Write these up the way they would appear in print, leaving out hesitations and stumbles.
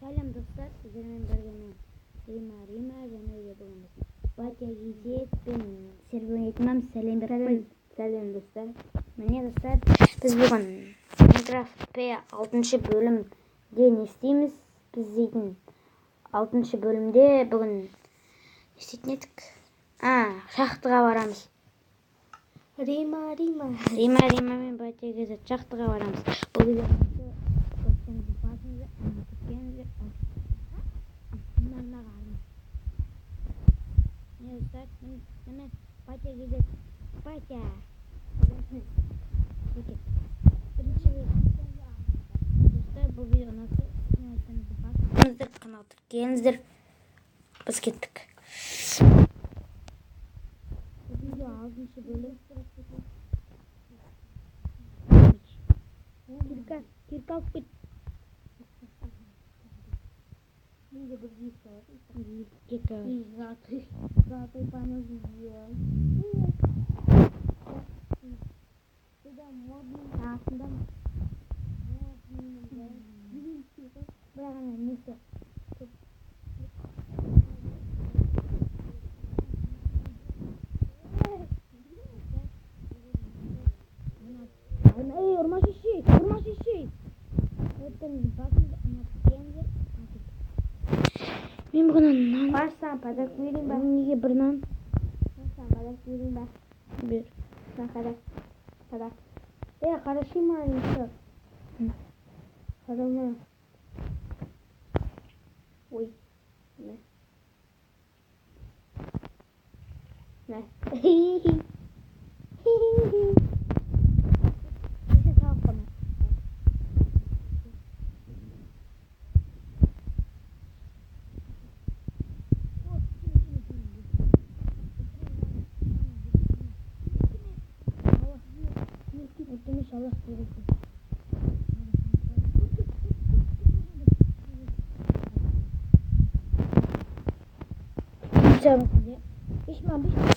Сәлем достар, сіздермен бірге мен Рима және бүгін Батя Гизет пен Сергей айтмамыз. Сәлем беріп Сәлем достар. Міне достар, біз бүгін Minecraft P 6 бөлімде не істейміз? Біз дейтін 6 бөлімде бүгін не істейтін едік? Шахтаға барамыз. Рима мен Батя Гизет шахтаға барамыз. Бұл видеоны Міне Батя Гизет. Батя. Достар, бұл видеоны канал тіркеліңіздер. Біз кеттік. Бұл видео 6 бөлім. Кирка алып кет. Менде бір гиф бар. Золотой понос сделал. Сюда модный астында. Бірақ ана несі? Эй, урмаш ищей. Мен бүгін Барсам подарок берейін ба? неге бір нан? Барсам подарок берейін ба? Бер. Подарок. Хороши ма еще? Хорошо. Ой. На. İnşallah görürsün.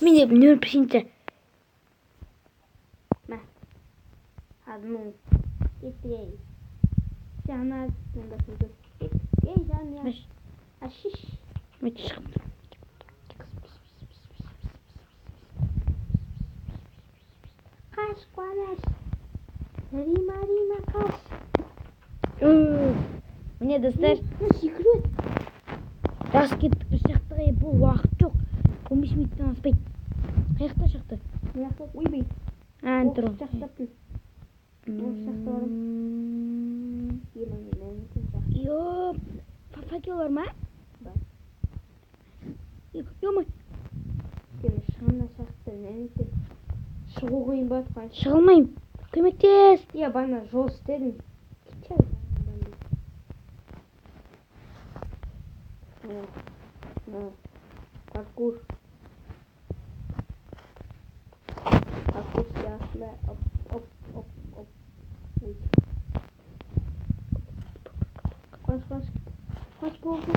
Мен деп нөл пішінті. Ма. Одну. И три. Жаңа сонда сөздер. Жаңа. Ашиш. Мен шығып. Қаш, қуанаш. Рима, қаш. Міне достар. Секрет. Рас кеттік шақтыға, бұл уақыт жоқ. 15 минуттан аспайды. Қаяқта шақты? Ойбай. Тұру. Шақтаппын. Шақты барым. Йоп. Факел бар ма? Бар. Йомай. Сені шығамна шақты. Нәнесе. Шығу қойын ба? Шығылмайым. Көмектес. Я бана жол істедім. Кетер. Паркур сиясында. Оп. Ой. Қаш болды.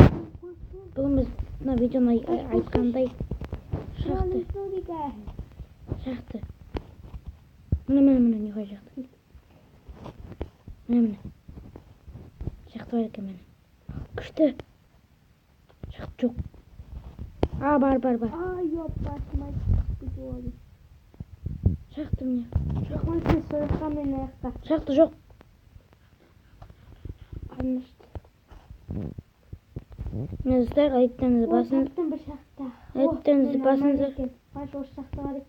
Бүгін біз мына видеоны айтқандай шақты. Міне не қой шақты. Міне. Шақты бар екен міне. Күшті. Шақты жоқ. Бар. Ёп, басыма кетіп олды. Шақты міне. Шақмай сен сойыққа мен аяққа. Шақты жоқ. Анышты. Міне достар, айттыңыз басын. Таптым бір шақта. Айттыңыз басын. Баш осы шақта бар ек.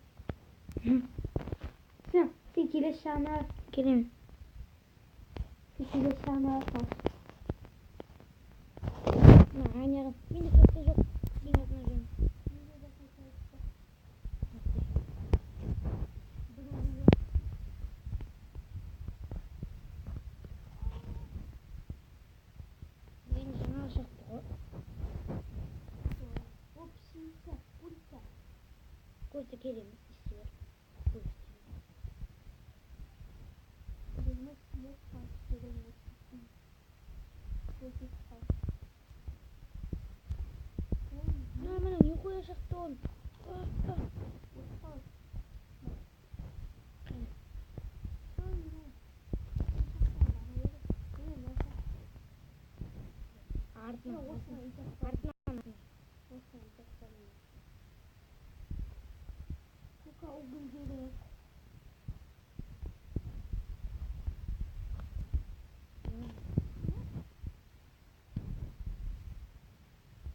Сен келес шағына. Келемін. Сен келес шағына. Аяғын. Менде шақты жоқ. Костя келеміз істер. Міне не қоя шақты он.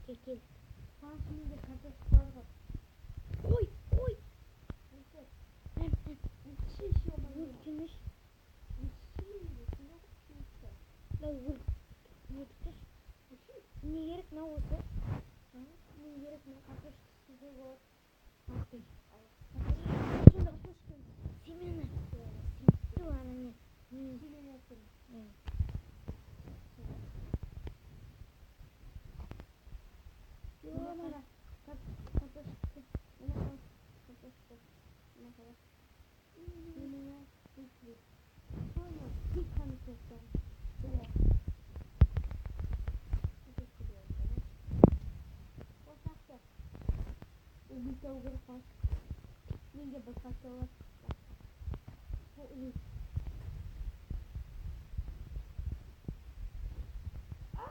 Çekil. Oy oy. Vur gümüş. La vur. Yettir. Ne gerek ne olsa? Ne gerek ne? Kardeş size var. Kardeş. Şimdi atmıştım. Simene. Dur anne. Simene yaptım. Evet. Yola. Kardeş.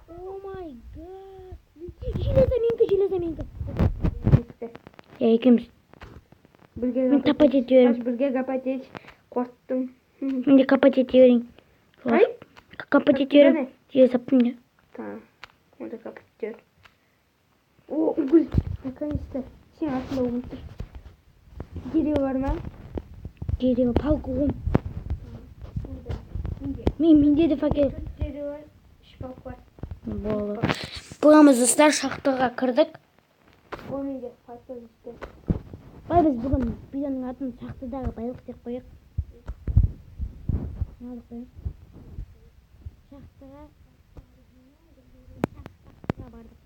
Oh my god. Jile zaminka. Ya ikimiz. Ben kapat ediyorum. Birge kapat et. Korktum. Şimdi kapat ediyorum. Hayır. Kapat ediyorum. Diye sapım ya. Tamam. Onu da kapatıyorum. O Ugul. Arkadaşlar. Şimdi aslında unuttum. Geliyor lan. Geliyor palkum. Şimdi. Minde de fakir. Geliyor. Şpak var. Buramızı ıslar şahtaga kırdık. Onu da patladı işte. Bay biz bugün bidanın adını şahtaga bayılık dek koyuk. Ne alık koyuk? Şahtaga bardık.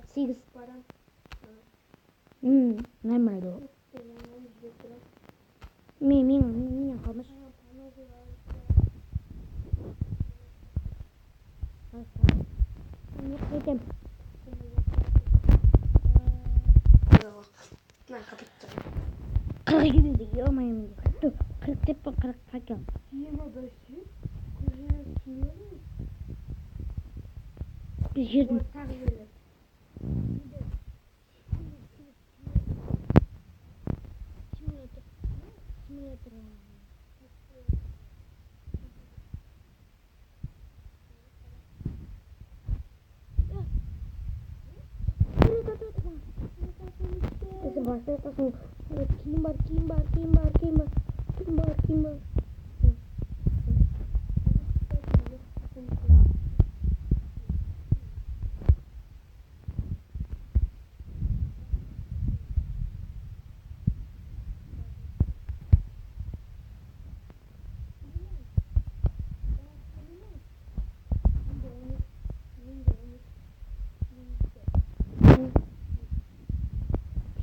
Sekiz. Ne var o? Min kalmış. Yedim. Ben kapattım. 42 diyor ama yemin. Dur. 40 tep 40 fakir. Biz yedim. Başlayasın. Kim var?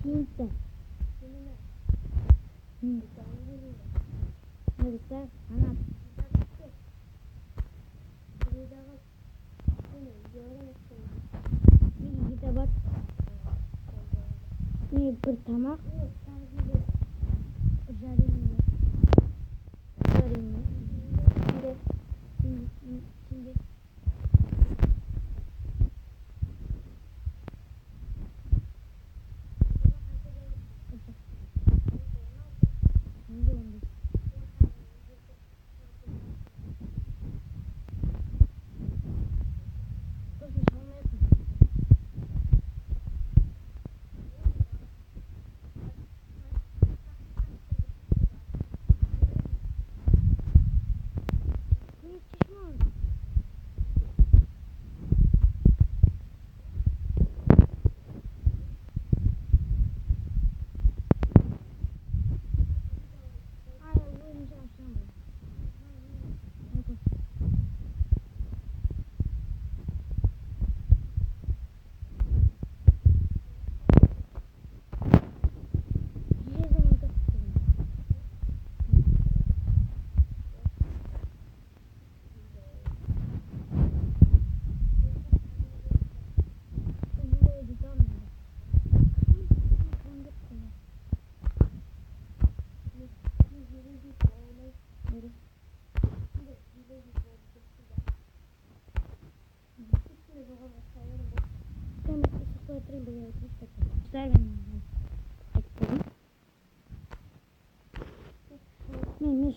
Pinta. Hadi ana. Ini kita buat. Ini pertama. Jari ini. Sini.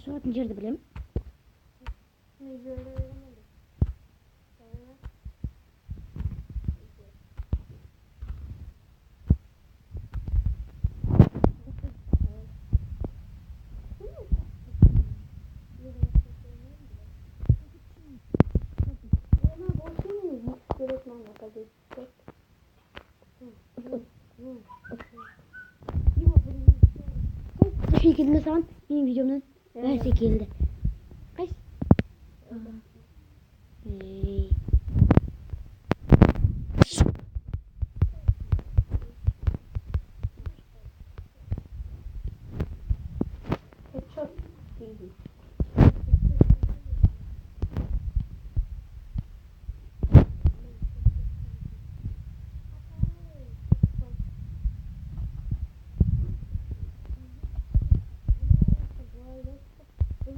шығатын жерді білемін. Şekilde sen benim videomdan verse geldi. Kaç? Headshot değil. Bu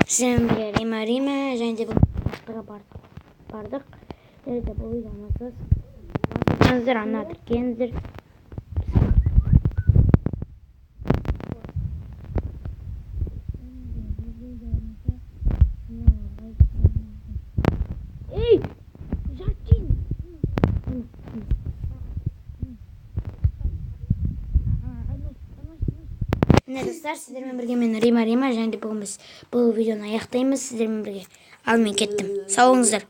Sizin bir Rima және бұл бардық. Де бұл видеоны сіз ана тіркеңіздер. Ей! Жартин! Міне достар, сіздермен бірге мен Рима және де бүгін біз бұл видеоны аяқтаймыз. Сіздермен бірге. Ал мен кеттім. Сау болыңыздар.